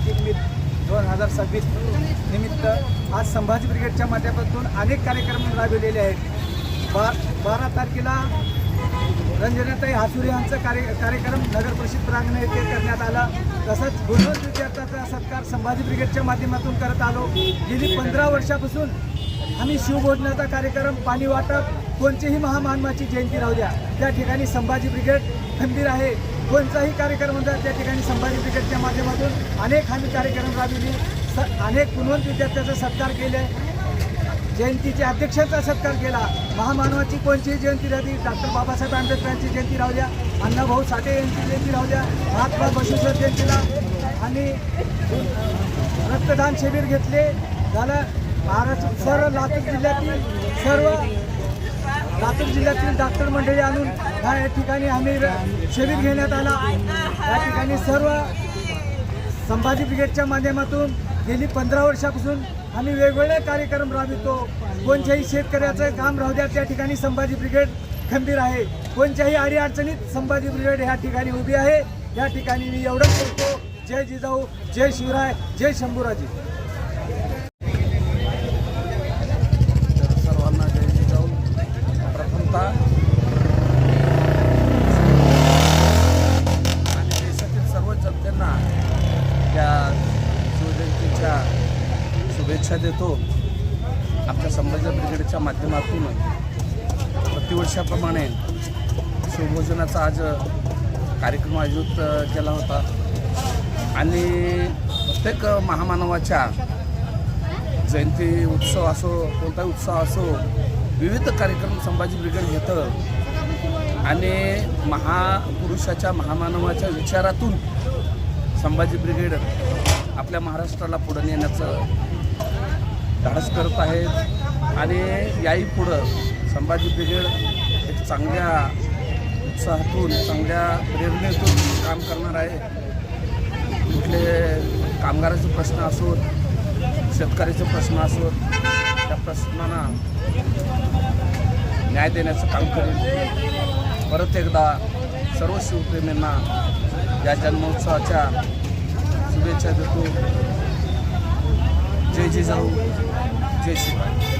जयंती निमित्त 2026 निमित्त आज संभाजी ब्रिगेडच्या माध्यमातून अनेक कार्यक्रम राबविलेले आहेत। 12 तारखेला रंजनाताई हासुरे यांचा कार्यक्रम नगर परिषद प्रांगण येथे करण्यात आला। तसंच गुणवंत विद्यार्थ्यांचा सत्कार संभाजी ब्रिगेडच्या माध्यमातून करत आलो। गेली 15 वर्षापासून आम्ही शिवभोजनाचा कार्यक्रम, पाणी वाटप, कोणतीही महामानवाची जयंती राहू द्या त्या ठिकाणी संभाजी ब्रिगेड खंबीर आहे। कोणताही कार्यक्रम होता त्या ठिकाणी संभाजी ब्रिगेडच्या माध्यमातून अनेक आम्ही कार्यक्रम राबविले, अनेक गुणवंत विद्यार्थ्यांचा सत्कार केले, जयंतीच्या अध्यक्षांचा सत्कार केला। महामानवाची कोणतीही जयंती राहली, डॉक्टर बाबासाहेब आंबेडकरांची जयंती राहू द्या, अण्णाभाऊ साठे यांची जयंती राहू द्या, महात्मा बसवेश्वर जयंतीला आणि रक्तदान शिबिर घेतले झालं। महाराष्ट्र लातूर जिल्ह्यातील डॉक्टर मंडळी आणून या ठिकाणी आम्ही शिबिर घेण्यात आला। या ठिकाणी सर्व संभाजी ब्रिगेडच्या माध्यमातून गेली 15 वर्षापासून आम्ही वेगवेगळे कार्यक्रम राबवितो। कोणत्याही शेतकऱ्याचं काम राहू द्या त्या ठिकाणी संभाजी ब्रिगेड खंबीर आहे। कोणत्याही अडीअडचणीत संभाजी ब्रिगेड ह्या ठिकाणी उभी आहे। या ठिकाणी मी एवढंच बोलतो, जय जिजाऊ, जय शिवराय, जय शंभूराजी। सर्वांना जय जिजाऊ। प्रथमतः आणि देशातील सर्व जनतेंना त्या शिवजयंतीच्या शुभेच्छा देतो। आमच्या संभाजी ब्रिगेडच्या माध्यमातून प्रतिवर्षाप्रमाणे शिवभोजनाचा आज कार्यक्रम आयोजित केला होता आणि प्रत्येक महामानवाच्या जयंती उत्सव असो, कोणताही उत्सव असो, विविध कार्यक्रम संभाजी ब्रिगेड घेतं आणि महापुरुषाच्या, महामानवाच्या विचारातून संभाजी ब्रिगेड आपल्या महाराष्ट्राला पुढे नेण्याचं धाडस करत आहेत आणि याही पुढं संभाजी ब्रिगेड एक चांगल्या उत्साहातून, चांगल्या प्रेरणेतून काम करणार आहे। कुठले कामगाराचे प्रश्न असोत, शेतकऱ्याचे प्रश्न असोत, त्या प्रश्नांना न्याय देण्याचं काम करेल। परत एकदा सर्व शिवप्रेमींना या जन्मोत्सवाच्या शुभेच्छा देतो। जय जिजाऊ, जय शिवराय।